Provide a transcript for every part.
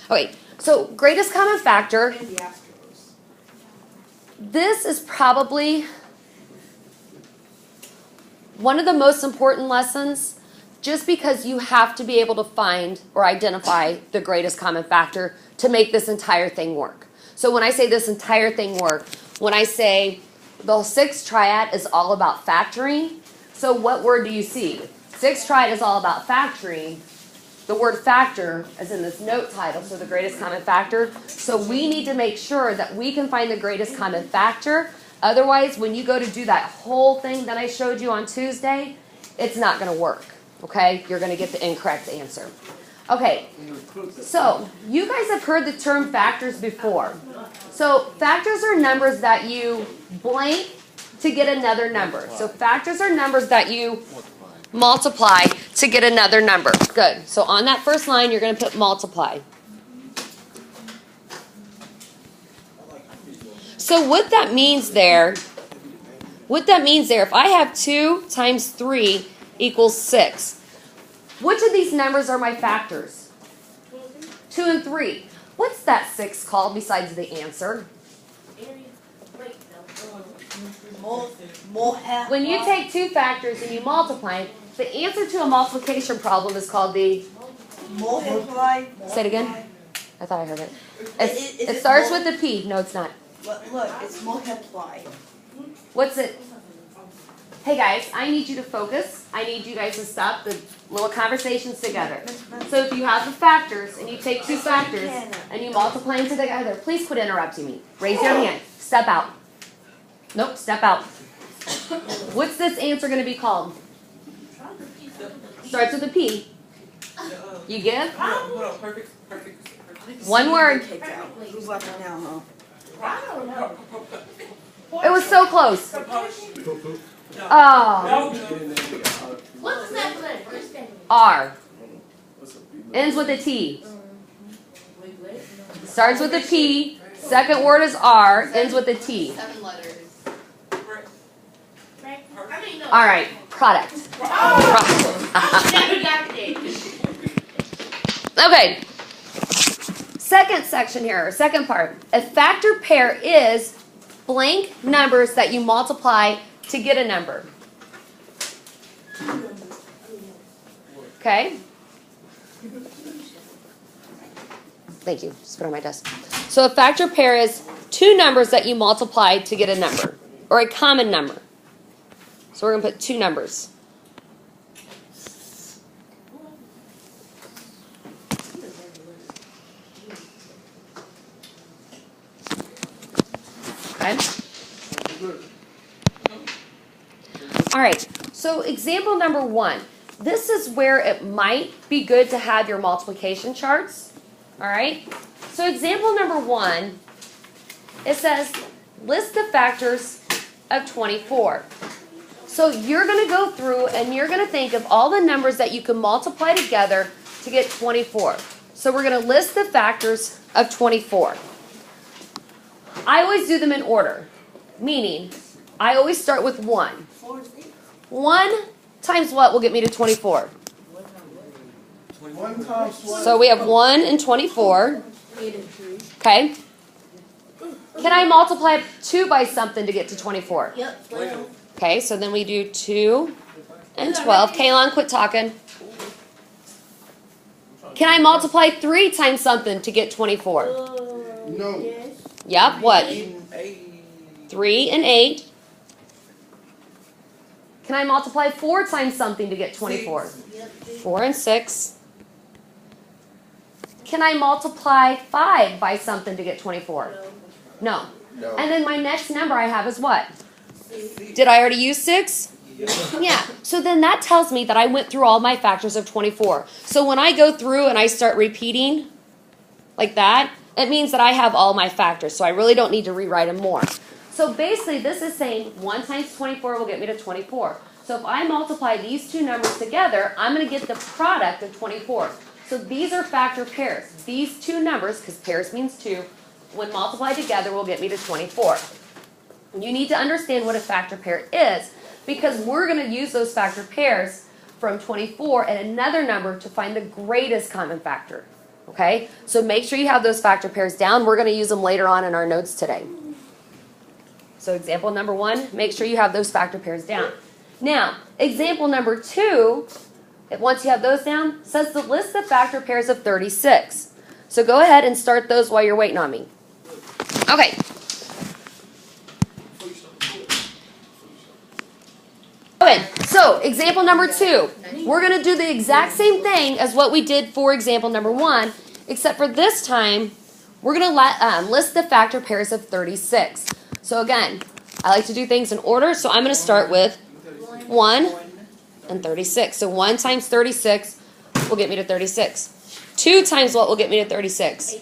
Okay, so greatest common factor. This is probably one of the most important lessons, just because you have to be able to find or identify the greatest common factor to make this entire thing work. So when I say this entire thing work, when I say the 6 triad is all about factoring, so what word do you see? 6 triad is all about factoring. The word factor is in this note title, so the greatest common factor. So we need to make sure that we can find the greatest common factor. Otherwise, when you go to do that whole thing that I showed you on Tuesday, it's not going to work, okay? You're going to get the incorrect answer. Okay, so you guys have heard the term factors before. So factors are numbers that you blank to get another number. So factors are numbers that you multiply to get another number. Good. So on that first line, you're going to put multiply. So what that means there, if I have 2 times 3 equals 6, which of these numbers are my factors? 2 and 3. What's that 6 called besides the answer? When you take 2 factors and you multiply, the answer to a multiplication problem is called the multiply. Say it again. I thought I heard it. It starts with a P. No, it's not. Look, it's multiply. What's it? Hey guys, I need you to focus. I need you guys to stop the little conversations together. So if you have the factors and you take 2 factors and you multiply them together, please quit interrupting me. Raise your hand. Step out. Nope, step out. What's this answer going to be called? Starts with a P. You give? One word. Who's left now, huh? It was so close. Oh. What's that for that first thing? R. Ends with a T. Starts with a P. Second word is R. Ends with a T. 7 letters. All right. Product. Okay. Second section here, or second part. A factor pair is blank numbers that you multiply to get a number. Okay? Thank you. Just put it on my desk. So a factor pair is 2 numbers that you multiply to get a number, or a common number. So we're going to put 2 numbers. Okay? All right. So example number 1. This is where it might be good to have your multiplication charts. All right? So example number 1, it says, list the factors of 24. So you're going to go through and you're going to think of all the numbers that you can multiply together to get 24. So we're going to list the factors of 24. I always do them in order, meaning I always start with 1. 1 times what will get me to 24? 1 times 1. So we have 1 and 24. Okay. Can I multiply 2 by something to get to 24? Yep. Okay, so then we do 2 and 12. Kaylon, quit talking. Can I multiply 3 times something to get 24? No. Yep, what? 3 and 8. Can I multiply 4 times something to get 24? 4 and 6. Can I multiply 5 by something to get 24? No. And then my next number I have is what? Did I already use 6? Yeah. So then that tells me that I went through all my factors of 24. So when I go through and I start repeating like that, it means that I have all my factors. So I really don't need to rewrite them more. So basically this is saying 1 times 24 will get me to 24. So if I multiply these 2 numbers together, I'm going to get the product of 24. So these are factor pairs. These 2 numbers, because pairs means 2, when multiplied together will get me to 24. You need to understand what a factor pair is, because we're going to use those factor pairs from 24 and another number to find the greatest common factor. Okay? So make sure you have those factor pairs down. We're going to use them later on in our notes today. So example number 1, make sure you have those factor pairs down. Now, example number 2, once you have those down, says to list the factor pairs of 36. So go ahead and start those while you're waiting on me. Okay. Okay, so example number 2. We're going to do the exact same thing as what we did for example number 1, except for this time, we're going to list the factor pairs of 36. So again, I like to do things in order, so I'm going to start with 1 and 36. So 1 times 36 will get me to 36. 2 times what will get me to 36?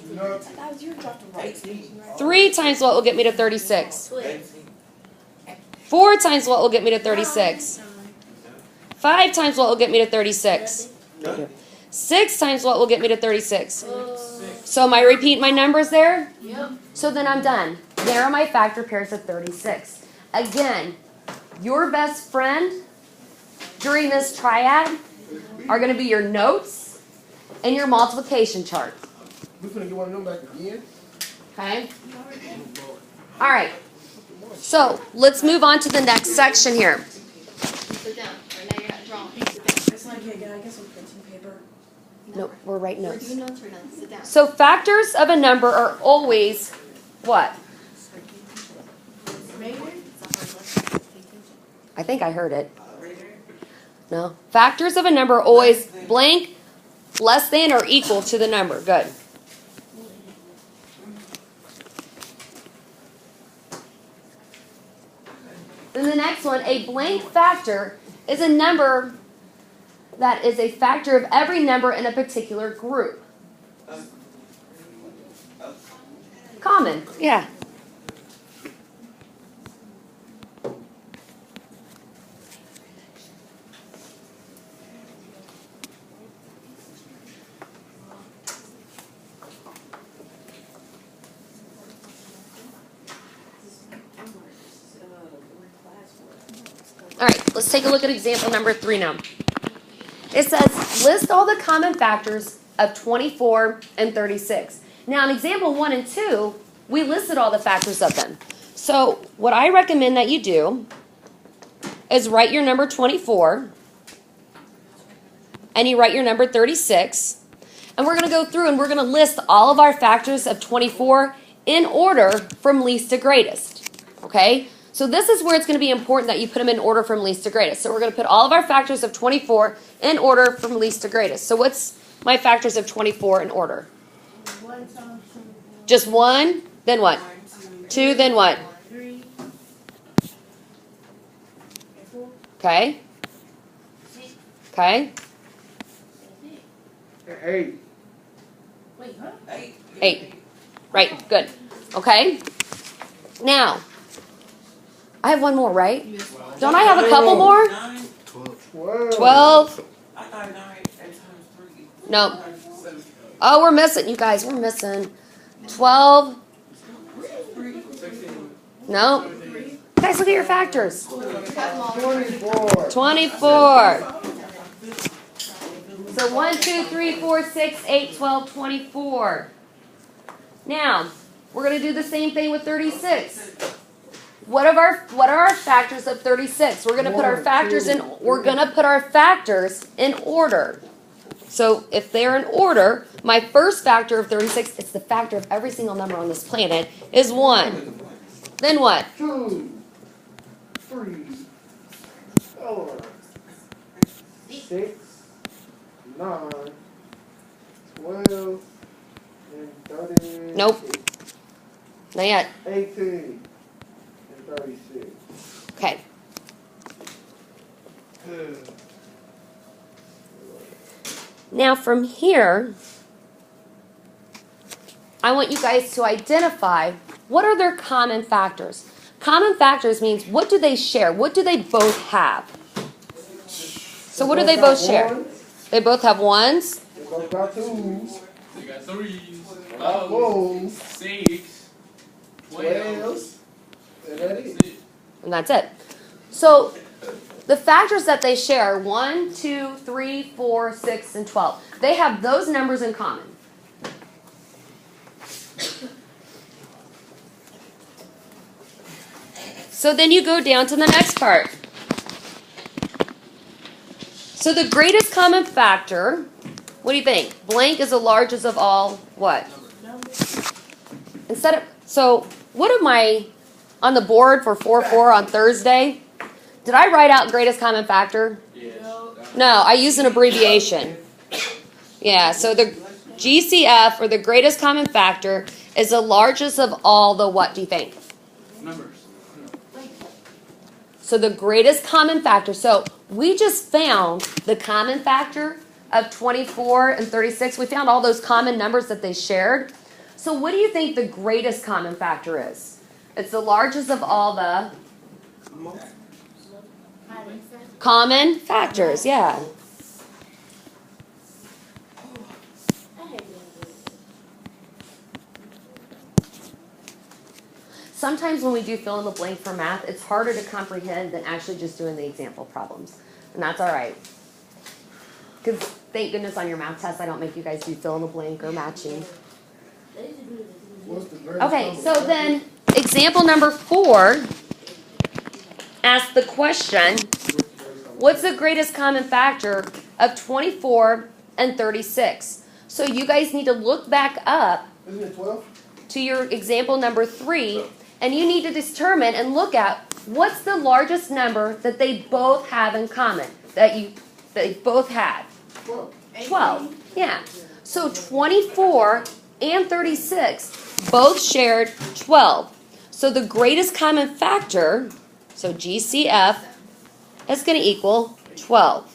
3 times what will get me to 36? 4 times what will get me to 36? 5 times what will get me to 36? 6 times what will get me to 36? So am I repeating my numbers there? Yep. So then I'm done. There are my factor pairs of 36. Again, your best friend during this triad are going to be your notes and your multiplication chart. We're going to get one of them back again. Okay? All right. So let's move on to the next section here. Sit down. Right now you're not drawing. Sit down. It's not here, can I get some printing paper? No, we're writing We're notes. doing notes right now. Sit down. So factors of a number are always what? I think I heard it. No. Factors of a number are always blank, less than, or equal to the number. Good. Then the next one, a blank factor is a number that is a factor of every number in a particular group. Common, yeah. All right, let's take a look at example number 3 now. It says, list all the common factors of 24 and 36. Now, in example 1 and 2, we listed all the factors of them. So, what I recommend that you do is write your number 24, and you write your number 36, and we're going to go through and we're going to list all of our factors of 24 in order from least to greatest. Okay? So this is where it's going to be important that you put them in order from least to greatest. So we're going to put all of our factors of 24 in order from least to greatest. So what's my factors of 24 in order? Just 1, then what? 2, then what? Okay. Okay. 8. Wait, huh? 8. Right, good. Okay. Now, I have one more, right? Don't I have a couple more? 12. I thought 9 times 3. No. Oh, we're missing, you guys. We're missing 12. No. Guys, look at your factors. 24. 24. So 1, 2, 3, 4, 6, 8, 12, 24. Now, we're going to do the same thing with 36. What are our factors of 36? We're going to put our factors in order. So if they're in order, my first factor of 36, it's the factor of every single number on this planet, is 1. Then what? 2, 3, 4, 6, 9, 12, and 30. Nope. Not yet. 18 and 36. Okay. Now from here, I want you guys to identify what are their common factors. Common factors means what do they share? What do they both have? So what do they both share? They both have 1s. They both got 2s. They got 3s, They got 4s. 6, 12. And that is. And that's it. So the factors that they share, 1, 2, 3, 4, 6, and 12. They have those numbers in common. So then you go down to the next part. So the greatest common factor, what do you think? Blank is the largest of all what? So what am I on the board for 4-4 on Thursday? Did I write out greatest common factor? Yes. No, I use an abbreviation. Yeah, so the GCF, or the greatest common factor, is the largest of all the what do you think? Numbers. So the greatest common factor. So we just found the common factor of 24 and 36. We found all those common numbers that they shared. So what do you think the greatest common factor is? It's the largest of all the common factors, yeah. Sometimes when we do fill in the blank for math, it's harder to comprehend than actually just doing the example problems. And that's all right. Because thank goodness on your math test, I don't make you guys do fill in the blank or matching. What's the greatest Okay, common so factor? then example number 4 asks the question, what's the greatest common factor of 24 and 36? So you guys need to look back up Isn't it 12? to your example number 3, and you need to determine and look at what's the largest number that they both have in common, that they both had. 12. 12. Yeah. So 24 and 36 both shared 12. So the greatest common factor, so GCF, is going to equal 12.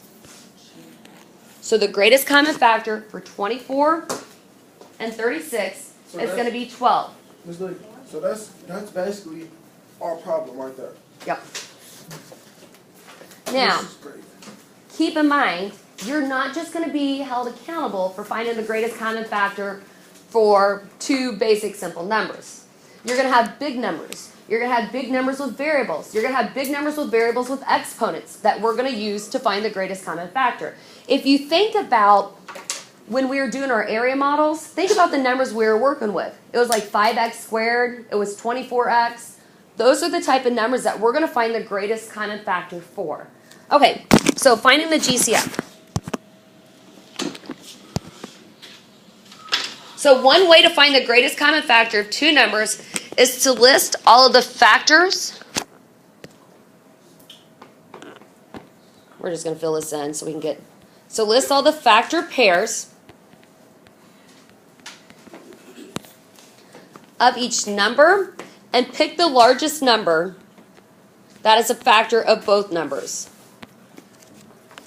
So the greatest common factor for 24 and 36 is going to be 12. Ms. Lee, so that's basically our problem right there. Yep. Now, This is great. keep in mind, you're not just going to be held accountable for finding the greatest common factor for 2 basic simple numbers. You're going to have big numbers. You're going to have big numbers with variables. You're going to have big numbers with variables with exponents that we're going to use to find the greatest common factor. If you think about when we were doing our area models, think about the numbers we were working with. It was like 5x squared. It was 24x. Those are the type of numbers that we're going to find the greatest common factor for. Okay, so finding the GCF. So one way to find the greatest common factor of 2 numbers is to list all of the factors. We're just going to fill this in so we can get... So list all the factor pairs of each number and pick the largest number that is a factor of both numbers.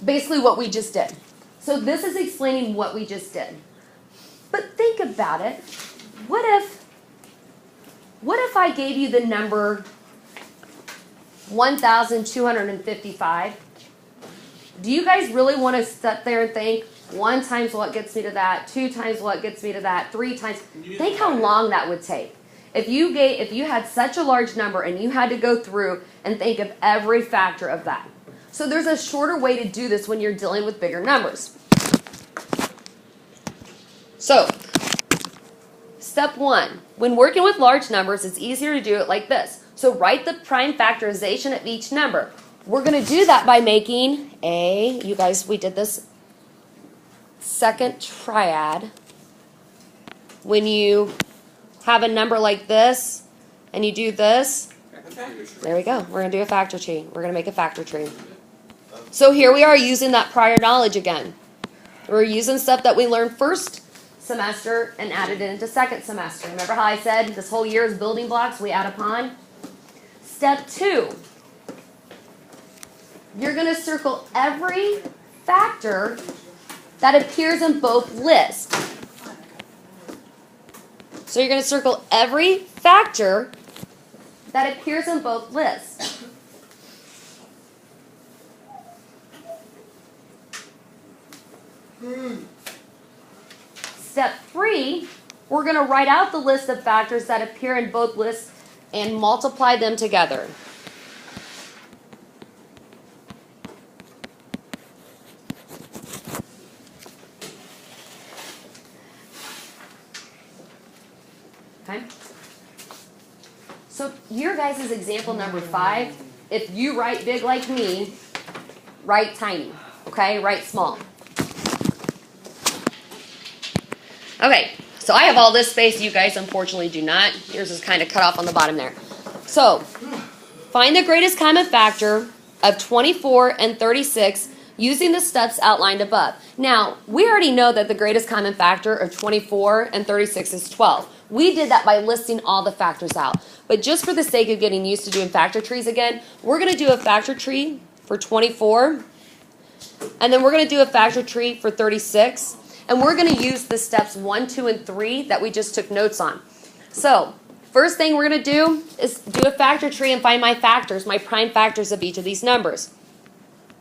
Basically what we just did. So this is explaining what we just did. But think about it. What if I gave you the number 1,255? Do you guys really want to sit there and think 1 times what gets me to that, 2 times what gets me to that, 3 times? Think how long that would take. If you had such a large number and you had to go through and think of every factor of that. So there's a shorter way to do this when you're dealing with bigger numbers. So, step 1. When working with large numbers, it's easier to do it like this. So write the prime factorization of each number. We're going to do that by making you guys, we did this second triad. When you have a number like this and you do this, there we go. We're going to do a factor tree. We're going to make a factor tree. So here we are using that prior knowledge again. We're using stuff that we learned first semester and added it into second semester. Remember how I said this whole year is building blocks we add upon? Step 2. You're going to circle every factor that appears in both lists. So you're going to circle every factor that appears in both lists. Step 3, we're going to write out the list of factors that appear in both lists and multiply them together. Okay? So your guys' example number 5, if you write big like me, write tiny, okay? Write small. Okay, so I have all this space. You guys unfortunately do not. Yours is kind of cut off on the bottom there. So find the greatest common factor of 24 and 36 using the steps outlined above. Now, we already know that the greatest common factor of 24 and 36 is 12. We did that by listing all the factors out. But just for the sake of getting used to doing factor trees again, we're going to do a factor tree for 24, and then we're going to do a factor tree for 36, and we're going to use the steps 1, 2, and 3 that we just took notes on. So, first thing we're going to do is do a factor tree and find my factors, my prime factors of each of these numbers.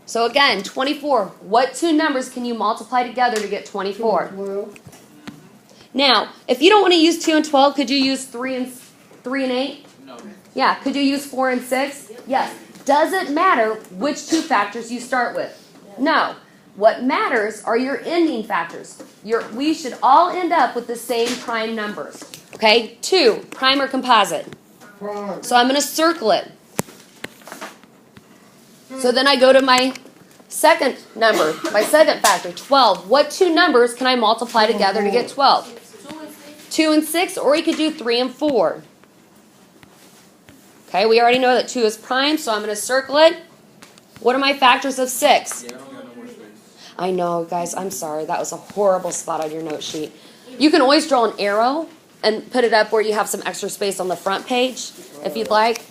So again, 24. What two numbers can you multiply together to get 24? 12. Now, if you don't want to use 2 and 12, could you use 3 and 8? No. Yeah, could you use 4 and 6? Yes. Does it matter which two factors you start with? No. What matters are your ending factors. We should all end up with the same prime numbers. Okay? 2, prime or composite. Prime. So I'm going to circle it. So then I go to my second number, my second factor, 12. What two numbers can I multiply together to get 12? 2 and 6, or you could do 3 and 4. Okay, we already know that 2 is prime, so I'm going to circle it. What are my factors of 6? Yeah, I don't got no more space. I know, guys, I'm sorry. That was a horrible spot on your note sheet. You can always draw an arrow and put it up where you have some extra space on the front page, if you'd like.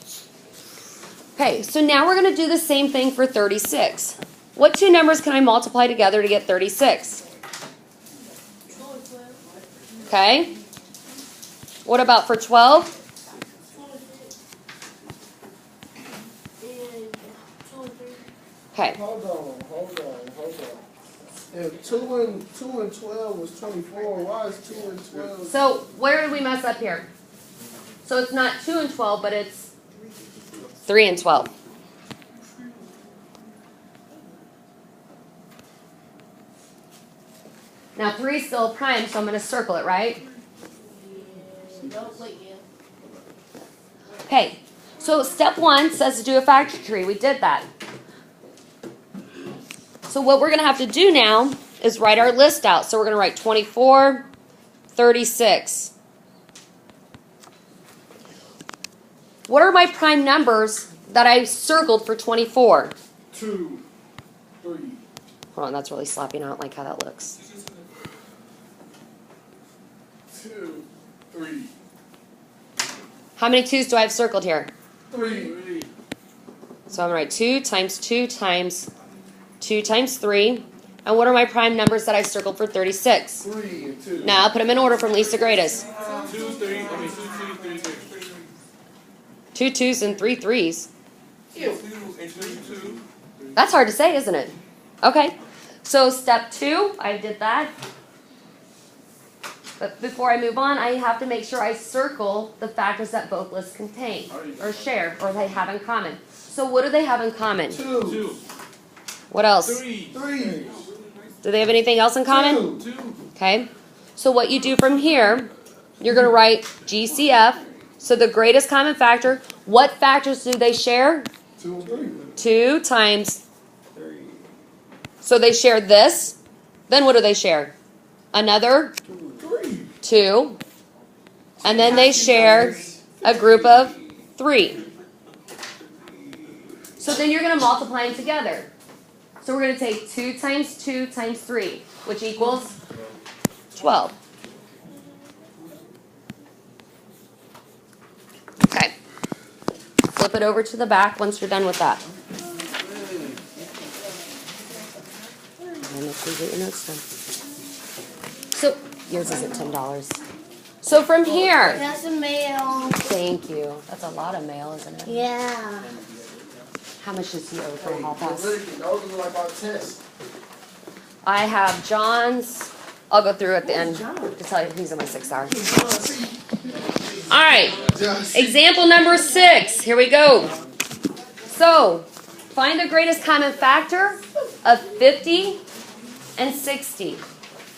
Okay, so now we're going to do the same thing for 36. What two numbers can I multiply together to get 36? Okay. What about for 12? Okay. Hold on. If 2 and 12 was 24, why is 2 and 12? So where did we mess up here? So it's not 2 and 12, but it's 3 and 12. Now 3 is still prime, so I'm going to circle it, right? Okay, so step 1 says to do a factor tree. We did that. So what we're going to have to do now is write our list out. So we're going to write 24, 36. What are my prime numbers that I circled for 24? 2, 3. Hold on, that's really sloppy and I don't like how that looks. 2, 3. How many 2's do I have circled here? 3. So I'm going to write 2 times 2 times 2 times 3. And what are my prime numbers that I circled for 36? 3 and 2. Now I'll put them in order from least to greatest. 2, 3, 3, 6. 2 2's and 3 3's. 2 and 3, 2. That's hard to say, isn't it? Okay. So step 2, I did that. But before I move on, I have to make sure I circle the factors that both lists contain, or share, or they have in common. So what do they have in common? 2. What else? 3. 3. Do they have anything else in common? 2. 2. Okay. So what you do from here, you're going to write GCF. So the greatest common factor. What factors do they share? 2 and 3. 2 times. So they share this. Then what do they share? Another 3. 2. And then they share a group of 3. So then you're going to multiply them together. So we're going to take 2 times 2 times 3, which equals 12. Okay. Flip it over to the back once you're done with that. And make sure you get your notes done. So, yours is at $10. So from here, That's a mail. thank you. That's a lot of mail, isn't it? Yeah. How much does he owe for a hall pass? Those are like our tests. I have John's. I'll go through at the end to tell you he's in my 6th hour. All right. Example number 6. Here we go. So, find the greatest common factor of 50 and 60.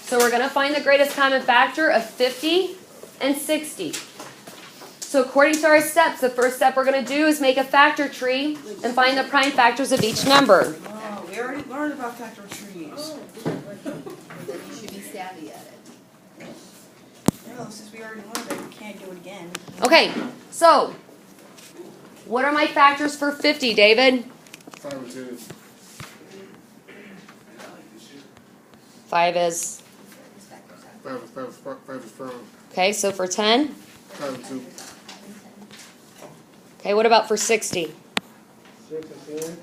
So we're going to find the greatest common factor of 50 and 60. So according to our steps, the first step we're going to do is make a factor tree and find the prime factors of each number. Oh, we already learned about factor trees. Then you should be savvy at it. No, since we already learned it, we can't do it again. Okay, so what are my factors for 50, David? 5 and 10. 5 is, Five is firm. okay, so for 10? 5 and 2. Okay, what about for 60? 6 and 10.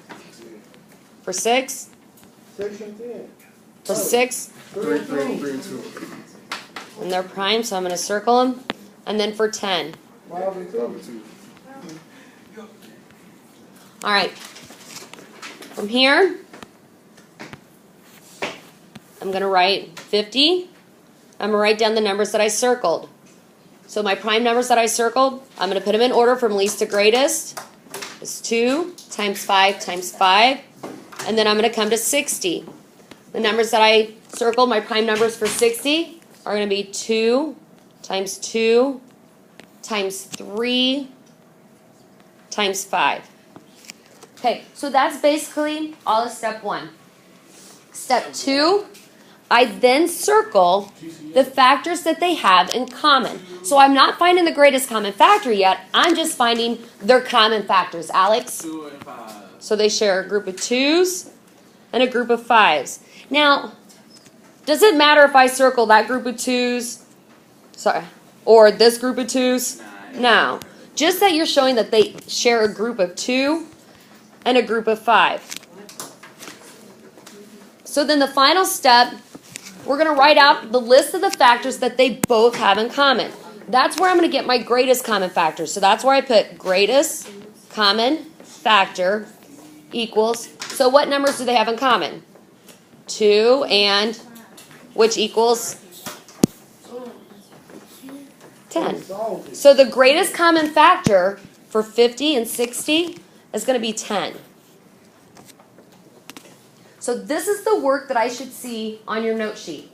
For 6? 6 and 10. For 6? 3 and 2. And they're prime, so I'm going to circle them. And then for 10. 5 and 2. All right. From here, I'm going to write 50. I'm going to write down the numbers that I circled. So my prime numbers that I circled, I'm going to put them in order from least to greatest. It's 2 times 5 times 5. And then I'm going to come to 60. The numbers that I circled, my prime numbers for 60, are going to be 2 times 2 times 3 times 5. Okay, so that's basically all of step 1. Step 2, I then circle the factors that they have in common. So I'm not finding the greatest common factor yet. I'm just finding their common factors. Alex? 2 and 5. So they share a group of 2s and a group of 5s. Now, does it matter if I circle that group of 2s? Sorry. Or this group of 2s? No. Just that you're showing that they share a group of 2 and a group of 5. So then the final step, we're going to write out the list of the factors that they both have in common. That's where I'm going to get my greatest common factor. So that's where I put greatest common factor equals. So what numbers do they have in common? 2 and which equals 10. So the greatest common factor for 50 and 60 is going to be 10. So this is the work that I should see on your note sheet.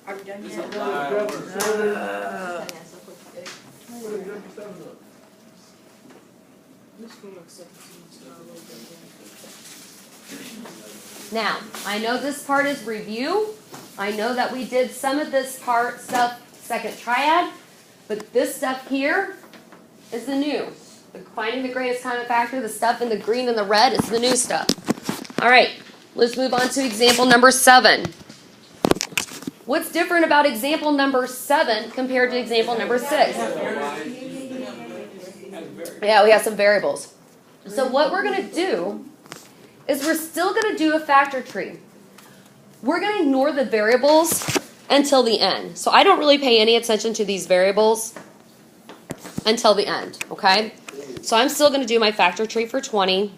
Are we done It's yet? a lot of work. Now, I know this part is review. I know that we did some of this part stuff second triad, but this stuff here is the new. Finding the greatest common factor, the stuff in the green and the red is the new stuff. All right, let's move on to example number 7. What's different about example number 7 compared to example number 6? Yeah, we have some variables. So what we're going to do is we're still going to do a factor tree. We're going to ignore the variables until the end. So I don't really pay any attention to these variables until the end, okay? So I'm still going to do my factor tree for 20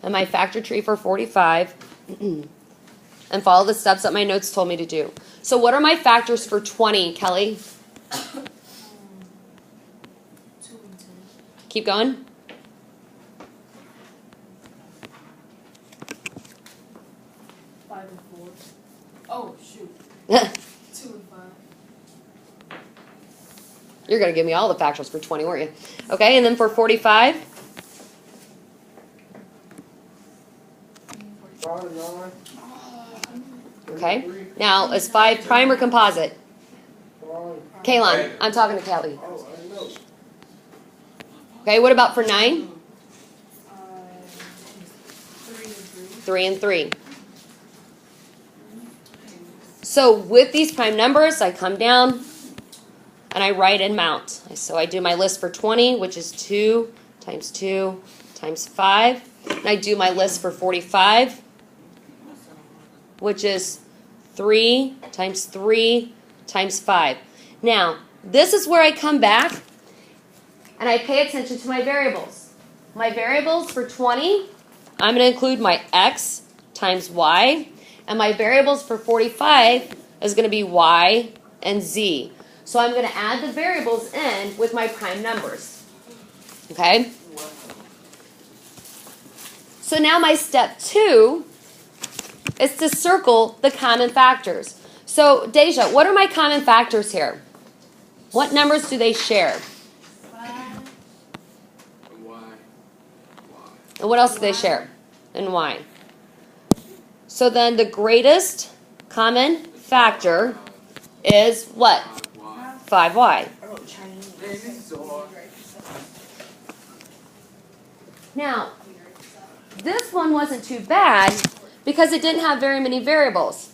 and my factor tree for 45 and follow the steps that my notes told me to do. So what are my factors for 20, Kelly? 2 and 10. Keep going. 5 and 4. Oh, shoot. 2 and 5. You're going to give me all the factors for 20, weren't you? Okay, and then for 45? 5 and 9. Okay. Now, is 5 prime or composite? 5. Kaylon, I'm talking to Kelly. Oh, I know. Okay, what about for 9? 3 and 3. 3 and 3. So with these prime numbers, I come down and I write in mount. So I do my list for 20, which is 2 times 2 times 5. And I do my list for 45, which is 3 times 3 times 5. Now, this is where I come back and I pay attention to my variables. My variables for 20, I'm going to include my x times y. And my variables for 45 is going to be y and z. So I'm going to add the variables in with my prime numbers. Okay? So now my step 2 is to circle the common factors. So, Deja, what are my common factors here? What numbers do they share? And what else do they share? And why? So then the greatest common factor is what? 5y. Man, this is so hard. Now, this one wasn't too bad because it didn't have very many variables.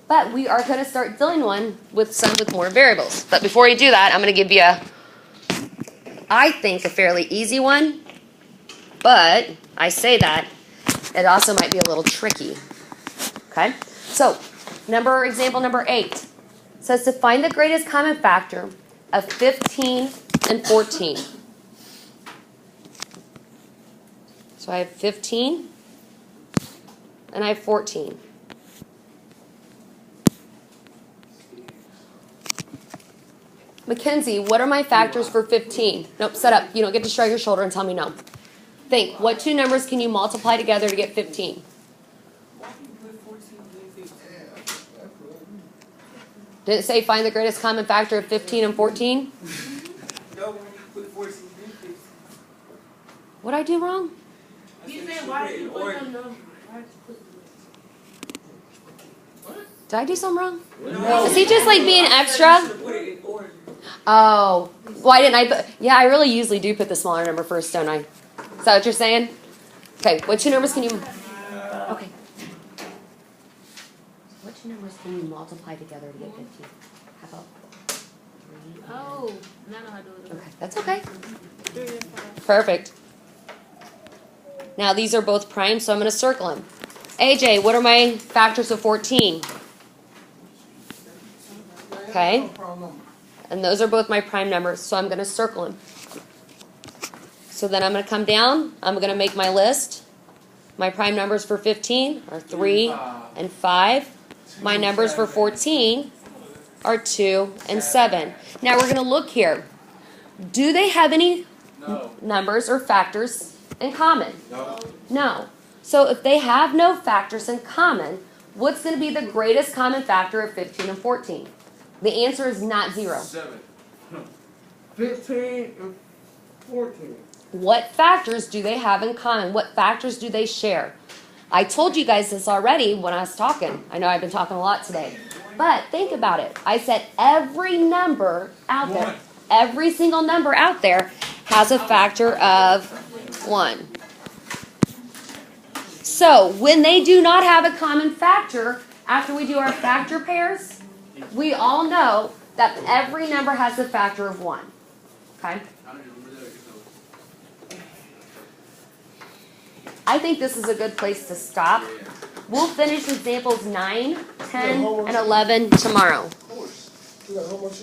But we are going to start doing one with some with more variables. But before you do that, I'm going to give you I think, a fairly easy one. But I say that, it also might be a little tricky. Okay? So, example number 8 says to find the greatest common factor of 15 and 14. So I have 15 and I have 14. Mackenzie, what are my factors for 15? Nope, set up. You don't get to shrug your shoulder and tell me no. Think, what two numbers can you multiply together to get 15? Did it say find the greatest common factor of 15 and 14? No, when you put 14 in 15. What did I do wrong? You said why did you put them numbers? Did I do something wrong? No. Is he just like being extra? Put it in order. Oh, why didn't I put, yeah, I really usually do put the smaller number first, don't I? Is that what you're saying? Okay, what two numbers can you, okay. What two numbers can you multiply together to get 15? How about 3? Oh, now I know how to do it. Okay, that's okay. 3 and 5. Perfect. Now these are both prime, so I'm going to circle them. AJ, what are my factors of 14? Okay. And those are both my prime numbers, so I'm going to circle them. So then I'm going to come down. I'm going to make my list. My prime numbers for 15 are 3 and 5. My numbers for 14 are 2 and 7. Now we're going to look here. Do they have any numbers or factors in common? No. So if they have no factors in common, what's going to be the greatest common factor of 15 and 14? The answer is not 0. 7. 15 and 14. What factors do they have in common? What factors do they share? I told you guys this already when I was talking. I know I've been talking a lot today. But think about it. I said every number out there, every single number out there has a factor of 1. So when they do not have a common factor, after we do our factor pairs, we all know that every number has a factor of 1. Okay? I think this is a good place to stop. We'll finish examples 9, 10, and 11 tomorrow. We got a whole bunch of